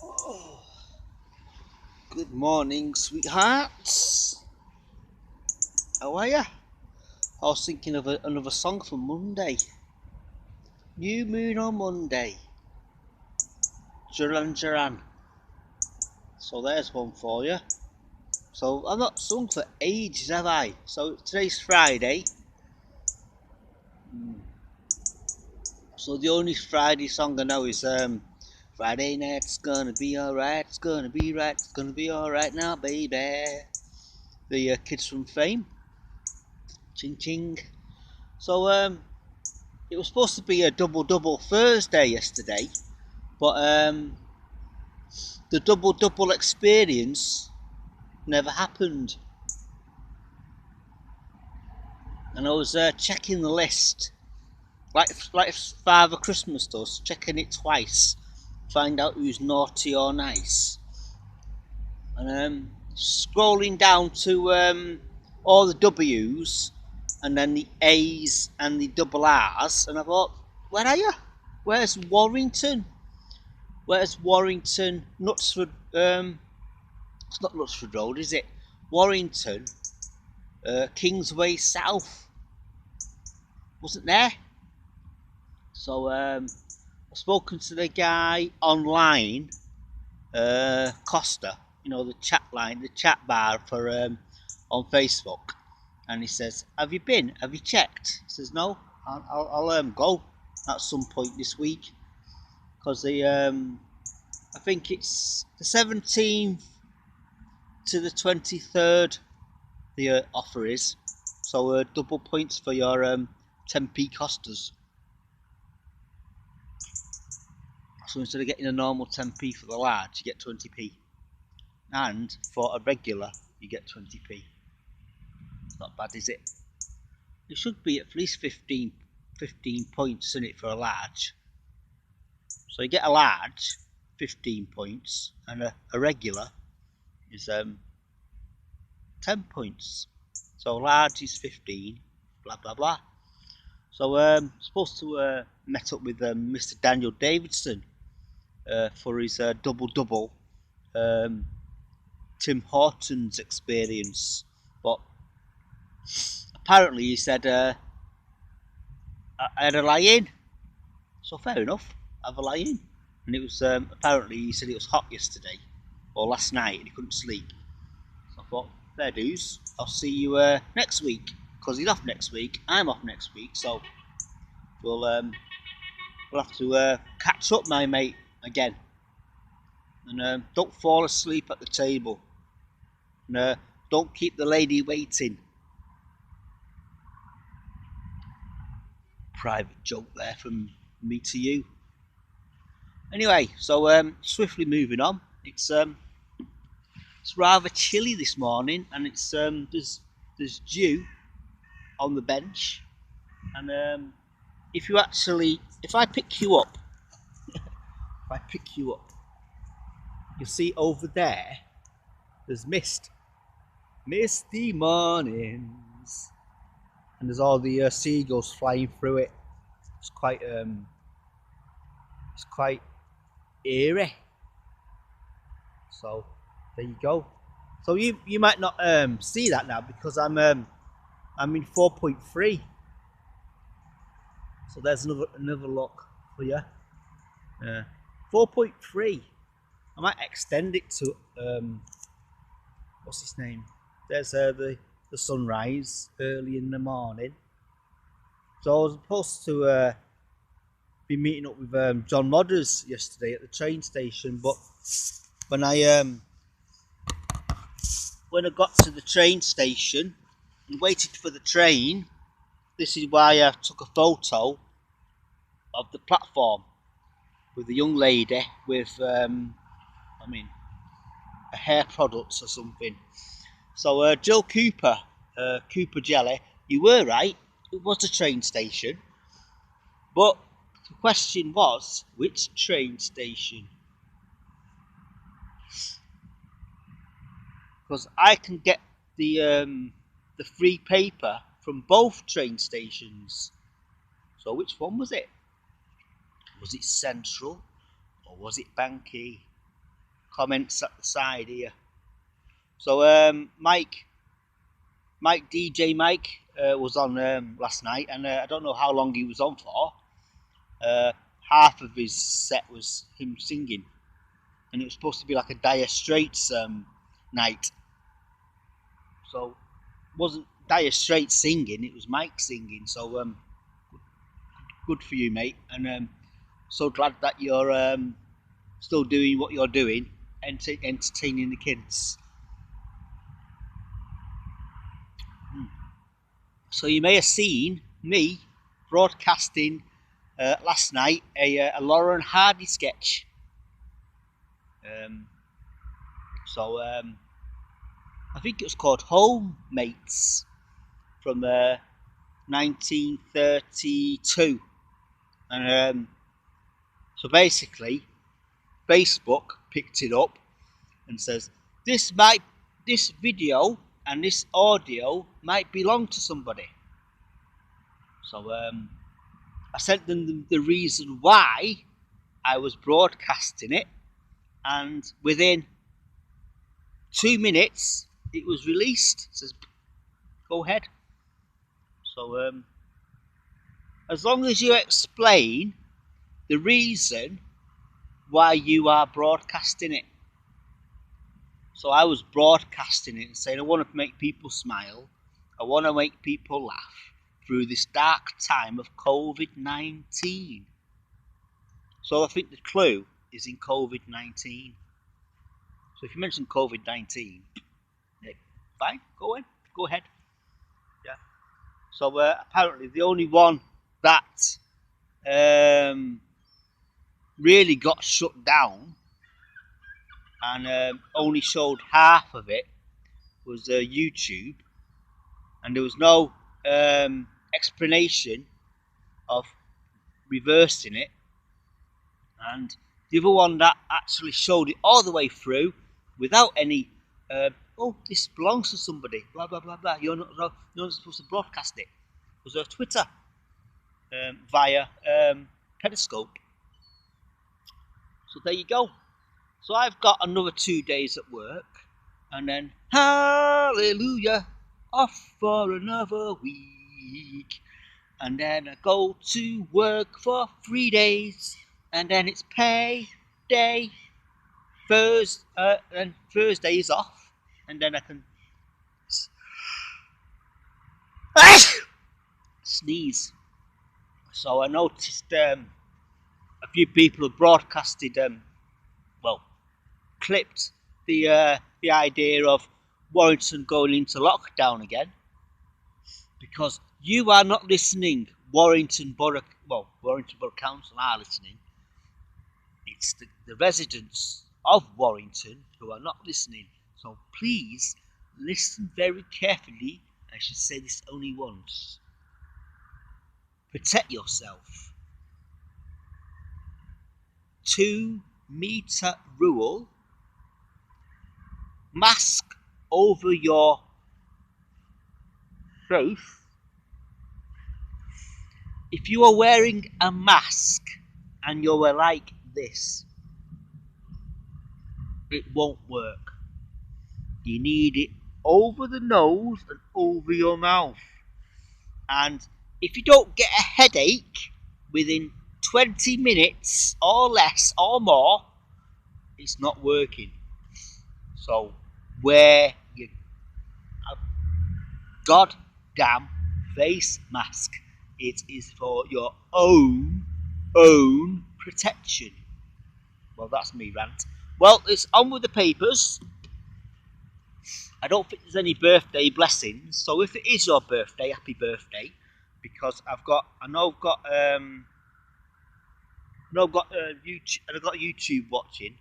Oh, good morning, sweethearts. How are ya? I was thinking of another song for Monday. New Moon on Monday. Duran Duran. So there's one for you. So I've not sung for ages, have I? So today's Friday. So the only Friday song I know is Friday night's gonna be alright, it's gonna be right, it's gonna be alright now, baby. The Kids from Fame. Ching ching. So it was supposed to be a double Thursday yesterday, but the double experience never happened. And I was checking the list, like Father Christmas does, checking it twice, find out who's naughty or nice, and scrolling down to all the W's, and then the A's and the double R's, and I thought, where are you? Where's Warrington? Where's Warrington? Knutsford. It's not Knutsford Road, is it? Warrington, Kingsway South. Wasn't there. So I've spoken to the guy online, Costa. You know, the chat line, the chat bar for on Facebook, and he says, "Have you been? Have you checked?" He says, "No, I'll go at some point this week because I think it's the 17th to the 23rd. The offer is so double points for your 10p Costas. So instead of getting a normal 10p for the large, you get 20p, and for a regular, you get 20p. It's not bad, is it? It should be at least 15 points in it for a large. So you get a large, 15 points, and a regular is 10 points. So large is 15, blah blah blah. So supposed to met up with Mr. Daniel Davidson for his double Tim Hortons experience, but apparently he said I had a lie-in. So fair enough, have a lie-in. And it was apparently he said it was hot yesterday or last night and he couldn't sleep. So I thought, fair dues. I'll see you next week because he's off next week. I'm off next week, so we'll have to catch up, my mate, again. And don't fall asleep at the table. And don't keep the lady waiting. Private joke there from me to you. Anyway, so swiftly moving on. It's rather chilly this morning, and it's there's dew on the bench. And if I pick you up, you'll see over there. There's mist, misty mornings, and there's all the seagulls flying through it. It's quite eerie. So there you go. So you might not see that now because I'm in 4.3. So there's another look for you. 4.3. I might extend it to what's his name? There's the sunrise early in the morning. So I was supposed to be meeting up with John Modders yesterday at the train station, but when I got to the train station and waited for the train, this is why I took a photo of the platform with a young lady with a hair products or something. So Jill Cooper, Cooper Jelly, you were right, it was a train station, but the question was, which train station? Because I can get the free paper from both train stations. So which one was it? Was it Central or was it Banky? comments at the side here. So Mike DJ Mike was on last night, and I don't know how long he was on for. Half of his set was him singing, and it was supposed to be like a Dire Straits night. So it wasn't Dire Straits singing, it was Mike singing. So good for you, mate, and so glad that you're still doing what you're doing, entertaining the kids. So you may have seen me broadcasting last night a Laurel and Hardy sketch. So I think it was called Home Mates from 1932, and so basically Facebook picked it up and says this video and this audio might belong to somebody. So I sent them the reason why I was broadcasting it, and within 2 minutes it was released. It says go ahead. So as long as you explain the reason why you are broadcasting it. So I was broadcasting it and saying I want to make people smile, I want to make people laugh through this dark time of COVID-19. So I think the clue is in COVID-19. So if you mention COVID-19, fine, go ahead. Yeah. So apparently the only one that really got shut down and only showed half of it was YouTube, and there was no explanation of reversing it. And the other one that actually showed it all the way through without any oh, this belongs to somebody, blah blah blah blah, you're not supposed to broadcast it, was Twitter via Periscope. So there you go. So I've got another 2 days at work, and then hallelujah, off for another week. And then I go to work for 3 days, and then it's pay day. And Thursday is off, and then I can sneeze. So I noticed a few people have broadcasted, clipped the idea of Warrington going into lockdown again, because you are not listening. Warrington Borough Council are listening. It's the residents of Warrington who are not listening. So please listen very carefully. I should say this only once. Protect yourself. 2-meter rule. Mask over your face. If you are wearing a mask and you're like this, it won't work. You need it over the nose and over your mouth. And if you don't get a headache within 20 minutes or less or more, it's not working. So wear your goddamn face mask. It is for your own protection. Well, that's me, Rant. Well, it's on with the papers. I don't think there's any birthday blessings. So if it is your birthday, happy birthday. Because I've got YouTube watching.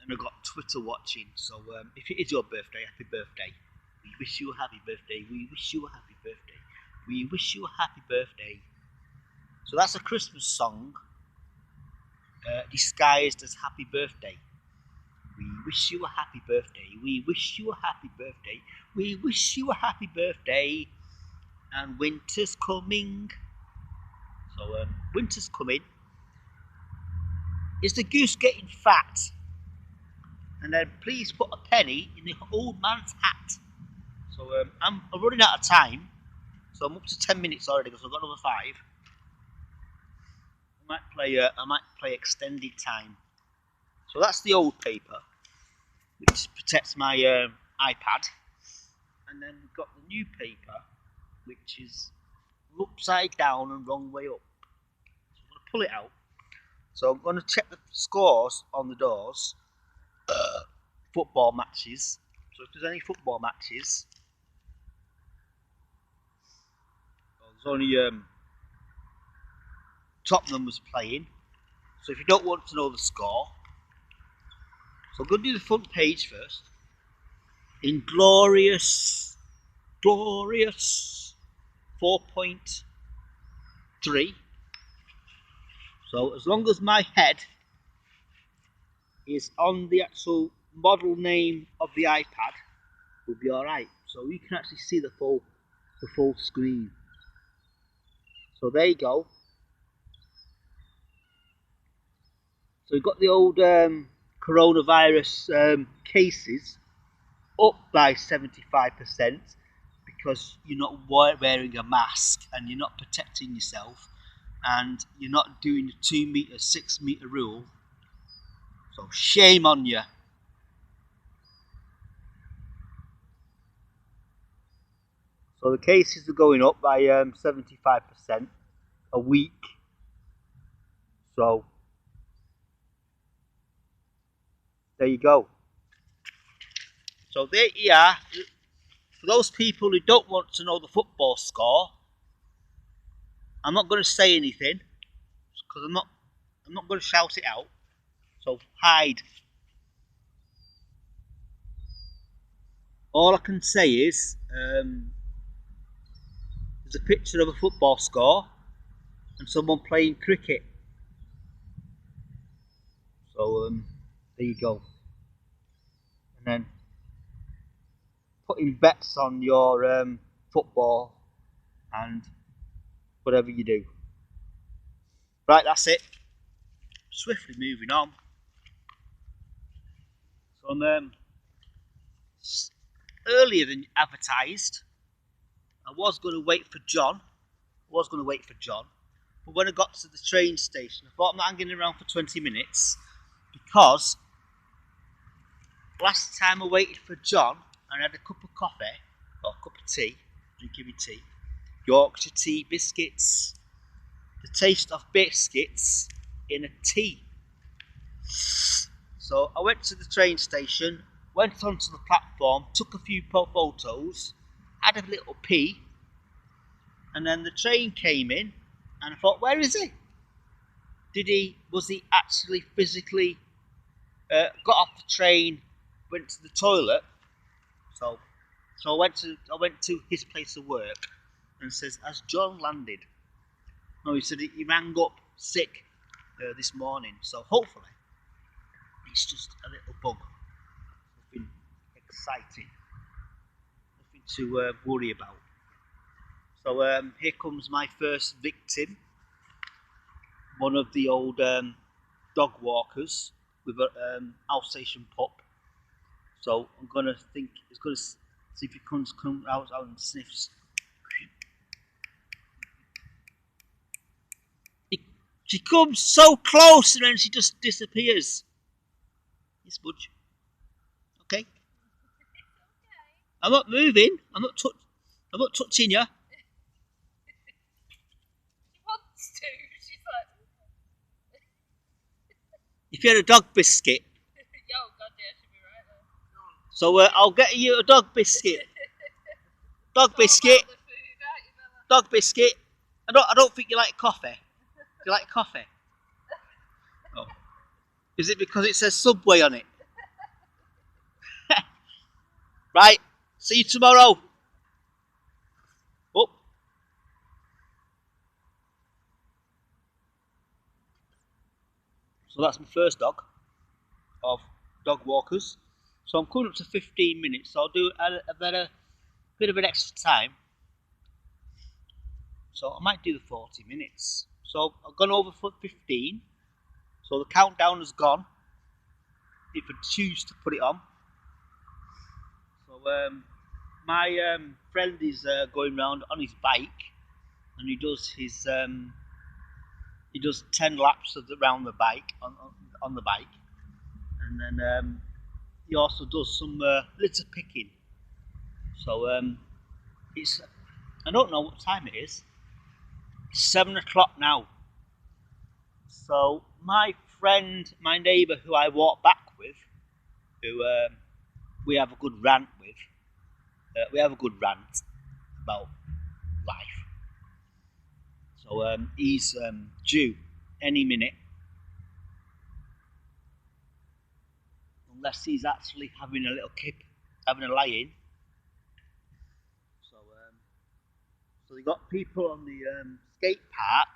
And I've got Twitter watching. So if it is your birthday, happy birthday. We wish you a happy birthday. We wish you a happy birthday. We wish you a happy birthday. So that's a Christmas song disguised as happy birthday. We wish you a happy birthday. We wish you a happy birthday. We wish you a happy birthday. And winter's coming. So So winter's coming. Is the goose getting fat? And then please put a penny in the old man's hat. So I'm running out of time. So I'm up to 10 minutes already because I've got another 5. I might play extended time. So that's the old paper, which protects my iPad. And then we've got the new paper, which is upside down and wrong way up. So I'm going to pull it out. So I'm going to check the scores on the doors. Football matches. So if there's any football matches, there's only Tottenham was playing. So if you don't want to know the score, so I'm going to do the front page first. In glorious 4.3. So as long as my head is on the actual model name of the iPad, we'll be alright. So you can actually see the full screen. So there you go. So we've got the old coronavirus cases up by 75% because you're not wearing a mask and you're not protecting yourself and you're not doing the 2 metre, 6 metre rule. So shame on you. So the cases are going up by 75% a week. So there you go. So there you are. For those people who don't want to know the football score, I'm not going to say anything because I'm not going to shout it out. So hide. All I can say is there's a picture of a football score and someone playing cricket. So there you go. And then putting bets on your football and whatever you do. Right, that's it. Swiftly moving on. So I'm earlier than advertised. I was going to wait for John. But when I got to the train station, I thought I'm not hanging around for 20 minutes because last time I waited for John and I had a cup of coffee or a cup of tea, drinking me tea, Yorkshire tea biscuits, the taste of biscuits in a tea. So I went to the train station, went onto the platform, took a few photos, had a little pee, and then the train came in, and I thought, where is he? Was he actually physically got off the train, went to the toilet? So I went to his place of work, and says, has John landed? No, he said he rang up sick this morning. So hopefully it's just a little bug, nothing exciting, nothing to worry about. So here comes my first victim, one of the old dog walkers with an Alsatian pup. So I'm gonna see if he comes out and sniffs. She comes so close and then she just disappears. Yes, Budge. Okay. I'm not moving. I'm not touching you. She wants to. She's like. If you had a dog biscuit. Oh God, yeah, she'll be right there. So I'll get you a dog biscuit. Dog biscuit. Food, right, Dog biscuit. I don't think you like coffee. Do you like coffee? Oh. Is it because it says Subway on it? Right. See you tomorrow. Oh. So that's my first dog of dog walkers. So I'm coming up to 15 minutes. So I'll do a bit of an extra time. So I might do the 40 minutes. So I've gone over foot 15. So the countdown has gone. If I choose to put it on. So my friend is going round on his bike, and he does 10 laps around the bike on the bike, and then he also does some litter picking. So it's I don't know what time it is. It's 7 o'clock now. So my friend, my neighbour, who I walk back with, who we have a good rant with. We have a good rant about life. So he's due any minute, unless he's actually having a little kip, having a lie-in. So they got people on the skate park.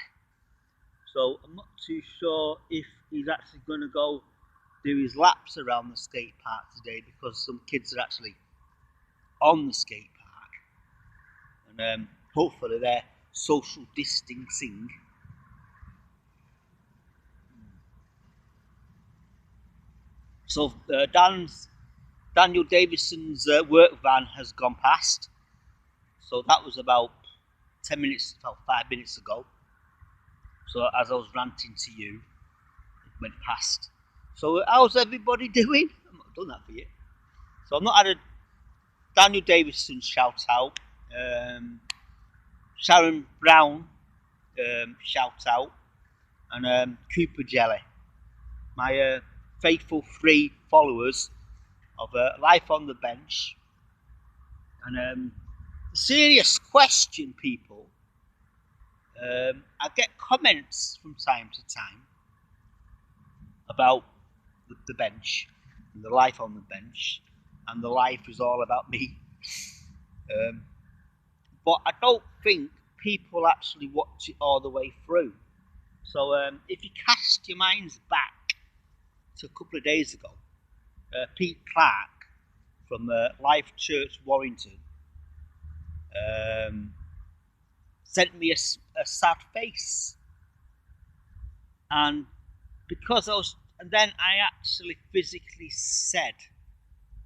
So I'm not too sure if he's actually going to go do his laps around the skate park today, because some kids are actually on the skate park, and hopefully they're social distancing. So Daniel Davison's work van has gone past. So that was about 5 minutes ago. So as I was ranting to you, it went past. So how's everybody doing? I've not done that for you. So I've not had a Daniel Davison shout out. Sharon Brown shout out. And Cooper Jelly. My faithful 3 followers of Life on the Bench. And serious question, people. I get comments from time to time about the bench, and the life on the bench, and the life is all about me. But I don't think people actually watch it all the way through. So if you cast your minds back to a couple of days ago, Pete Clark from Life Church Warrington sent me a sad face, and then I actually physically said,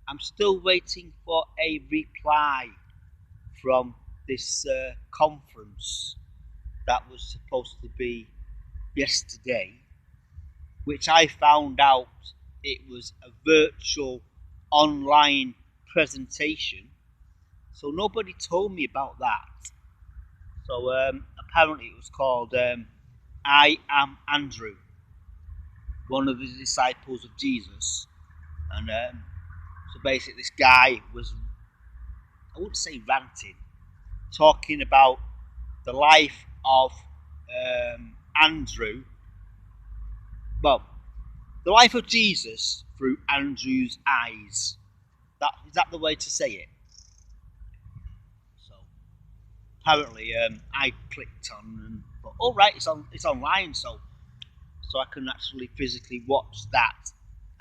I'm still waiting for a reply from this conference that was supposed to be yesterday, which I found out it was a virtual online presentation. So nobody told me about that. So apparently it was called I Am Andrew, one of the disciples of Jesus. And so basically this guy was, I wouldn't say ranting, talking about the life of Andrew. Well, the life of Jesus through Andrew's eyes. Is that the way to say it? So apparently I clicked on and thought, oh right, it's online, so I can actually physically watch that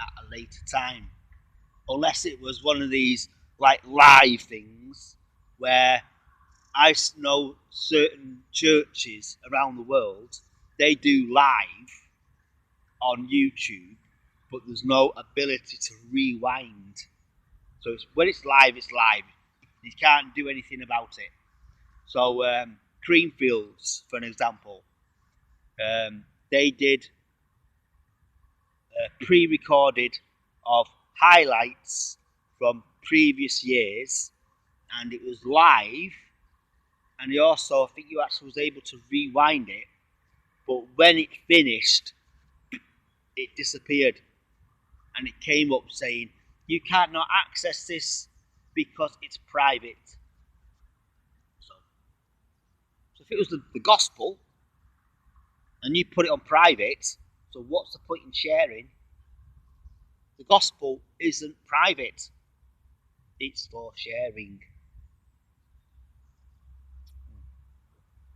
at a later time. Unless it was one of these like live things where I know certain churches around the world, they do live on YouTube, but there's no ability to rewind. So when it's live, it's live. You can't do anything about it. So Creamfields, for an example, they did pre-recorded of highlights from previous years, and it was live. And you also, I think you actually was able to rewind it, but when it finished, it disappeared, and it came up saying you cannot access this because it's private. So if it was the gospel and you put it on private, so what's the point in sharing? The gospel isn't private, it's for sharing.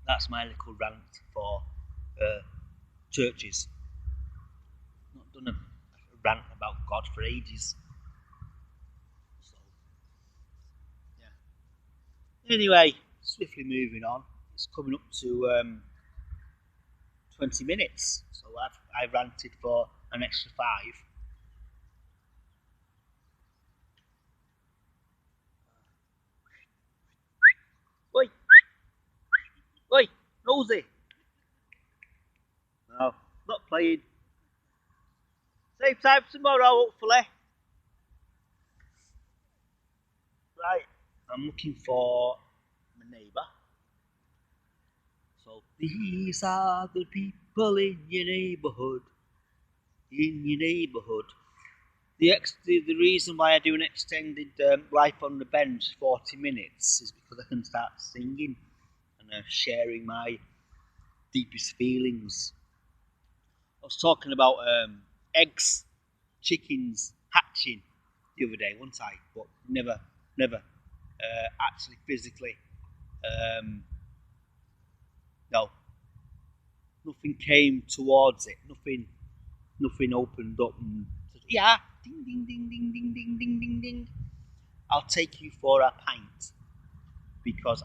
That's my little rant for churches. Not done a rant about God for ages. So, yeah. Anyway, swiftly moving on. It's coming up to 20 minutes. So I ranted for an extra 5. Oi! Oi! Nosy! No, not playing. Same time tomorrow, hopefully. Right. I'm looking for my neighbour. So these are the people in your neighbourhood. In your neighbourhood. The reason why I do an extended life on the bench 40 minutes is because I can start singing and sharing my deepest feelings. I was talking about eggs, chickens hatching the other day, wasn't I? But never actually physically. No, nothing came towards it. Nothing opened up and said, yeah, ding ding ding ding ding ding ding ding ding. I'll take you for a pint because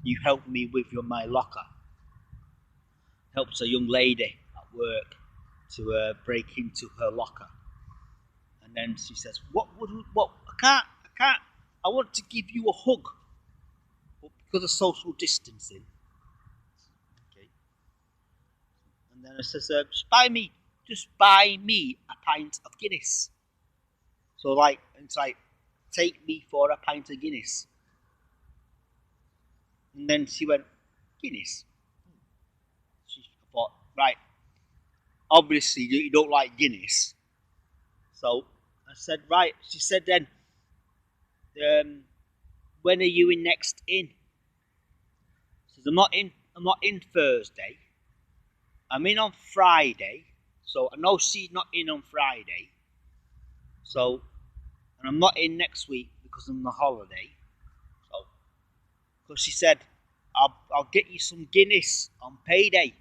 you helped me with my locker. Helped a young lady at work to break into her locker, and then she says, "What? I can't. I want to give you a hug, but because of social distancing." Okay. And then I says, just buy me a pint of Guinness." So it's like, take me for a pint of Guinness. And then she went, Guinness. She thought, right, obviously you don't like Guinness. So I said, right. She said then, when are you next in? She says, I'm not in Thursday. I'm in on Friday. So I know she's not in on Friday. So, and I'm not in next week because I'm on holiday. So, because she said, I'll get you some Guinness on payday.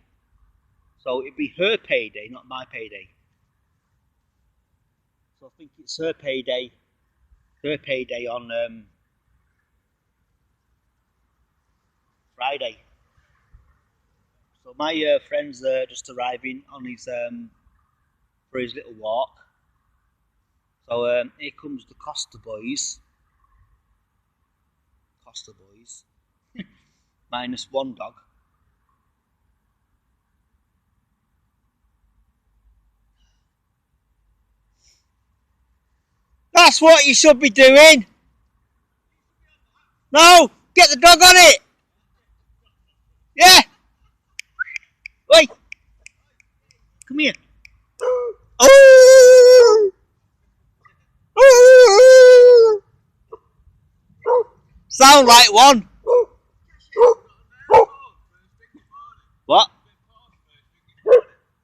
So it'd be her payday, not my payday. So I think it's her payday. Her payday on Friday. So my friend's just arriving on his for his little walk. So here comes the Costa boys. Costa boys. Minus 1 dog. That's what you should be doing. No, get the dog on it. Yeah. Wait. Come here. Oh. Sound like one. What?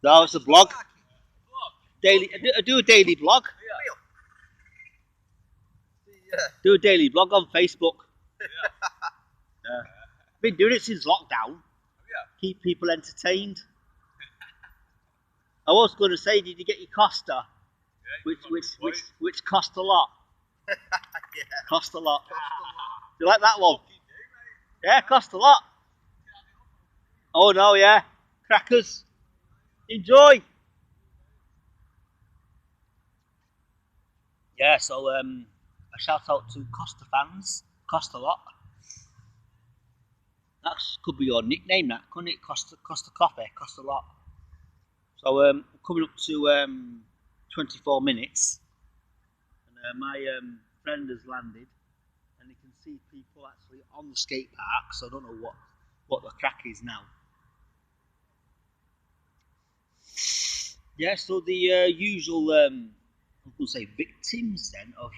No, it's a blog. Daily. I do a daily blog. Do a daily blog on Facebook. Been doing it since lockdown. Keep people entertained. I was going to say, did you get your Costa? Which cost a lot. Cost a lot. Do you like that one? Yeah, cost a lot. Oh no, yeah. Crackers. Enjoy. Yeah, so a shout out to Costa fans. Cost a lot. That could be your nickname, that couldn't it? Costa Coffee, cost a lot. So coming up to 24 minutes, and my friend has landed, and you can see people actually on the skate park. So I don't know what the crack is now. Yeah, so the usual, I'm going to say victims then of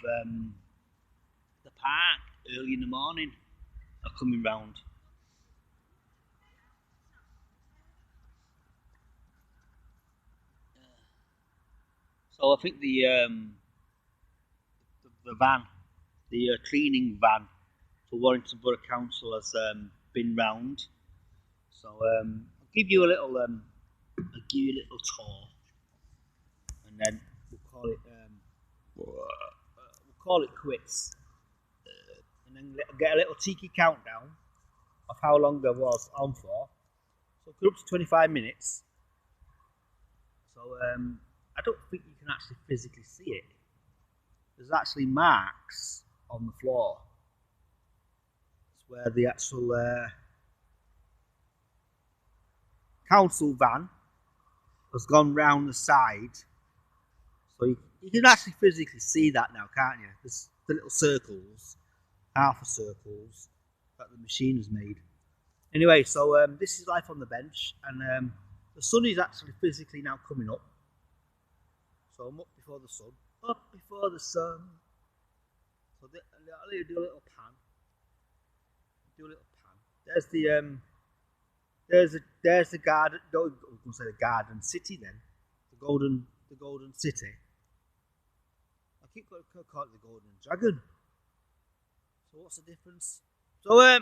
the park early in the morning are coming round. So I think the van, the cleaning van for Warrington Borough Council has been round. So I'll give you a little tour, and then we'll call it quits, and then get a little cheeky countdown of how long I was on for. So we're up to 25 minutes. I don't think you can actually physically see it. There's actually marks on the floor. It's where the actual council van has gone round the side. So you can actually physically see that now, can't you? There's the little circles, half a circles that the machine has made. Anyway, so this is life on the bench, and the sun is actually physically now coming up. So I'm up before the sun. Up before the sun. So I'll do a little pan. Do a little pan. There's the there's the garden. I was going to say the garden city then. The golden city. I keep calling it the golden dragon. So what's the difference? So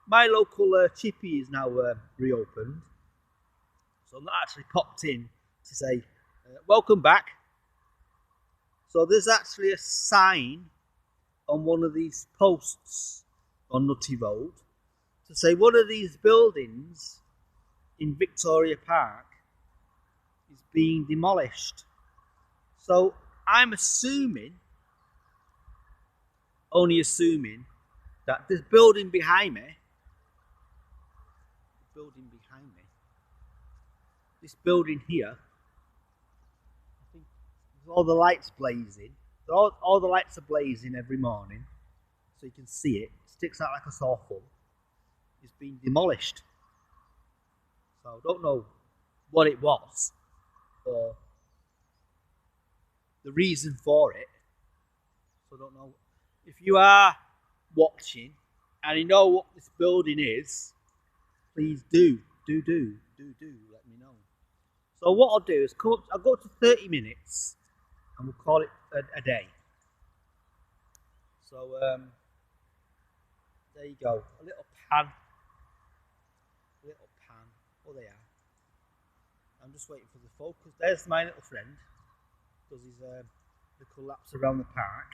my local chippy is now reopened. So I'm not actually popped in to say welcome back. So there's actually a sign on one of these posts on Nutty Road to say one of these buildings in Victoria Park is being demolished. So I'm only assuming that this building behind me, this building here, I think all the lights blazing. All the lights are blazing every morning, so you can see it. It sticks out like a sore thumb. It's been demolished. So I don't know what it was or the reason for it. So I don't know. If you are watching and you know what this building is, please do let me know. So what I'll do is I'll go to 30 minutes and we'll call it a day. So there you go, a little pan. Oh, they are. I'm just waiting for the focus. There's my little friend. Does his little laps around the park.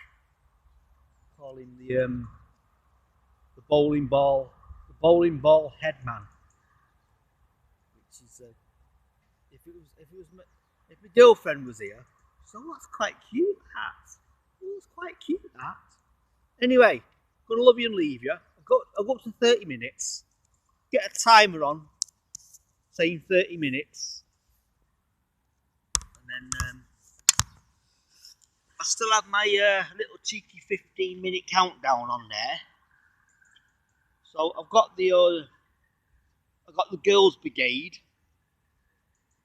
Call him the bowling ball headman. Which is if my girlfriend was here, so that's quite cute. That's quite cute. That. Anyway, gonna love you and leave you. I'll go up to 30 minutes. Get a timer on, saying 30 minutes, and then I still have my little cheeky 15-minute countdown on there. So I've got the girls' brigade,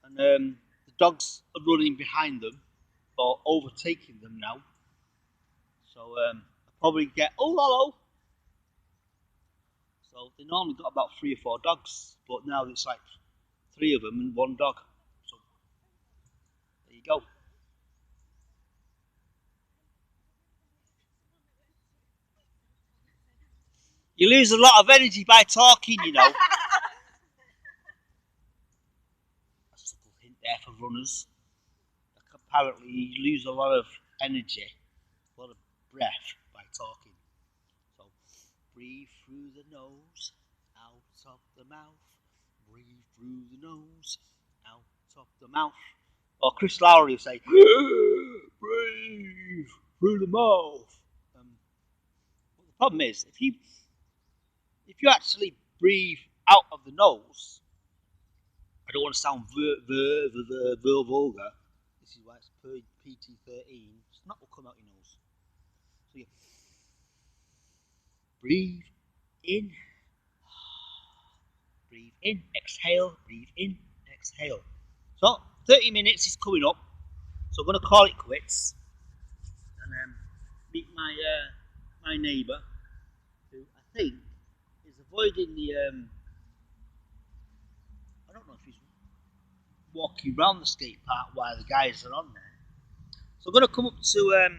and the dogs are running behind them or overtaking them now. So I'll probably get hello. So they normally got about 3 or 4 dogs, but now it's like 3 of them and 1 dog. So there you go. You lose a lot of energy by talking, you know. A subtle hint there for runners. Like apparently you lose a lot of energy, a lot of breath by talking. So breathe through the nose, out of the mouth. Breathe through the nose, out of the mouth. Or Chris Lowry will say, breathe through the mouth. But the problem is, if you actually breathe out of the nose, I don't want to sound vulgar. This is why it's PT13. Snot will come out your nose. So you breathe in, exhale, breathe in, exhale. So 30 minutes is coming up. So I'm going to call it quits and meet my neighbour, who I think is avoiding the. I don't know if he's walking around the skate park while the guys are on there. So I'm going to come up to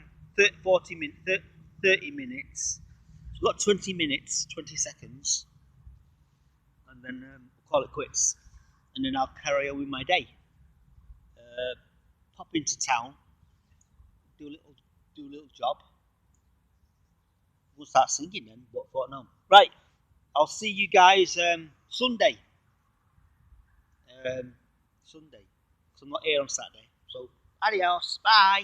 30 minutes. So we've got 20 minutes, 20 seconds, and then we'll call it quits. And then I'll carry on with my day. Pop into town, do a little job. We'll start singing then. What now? Right. I'll see you guys Sunday. Sunday. I'm not here on Saturday. So, adios, bye.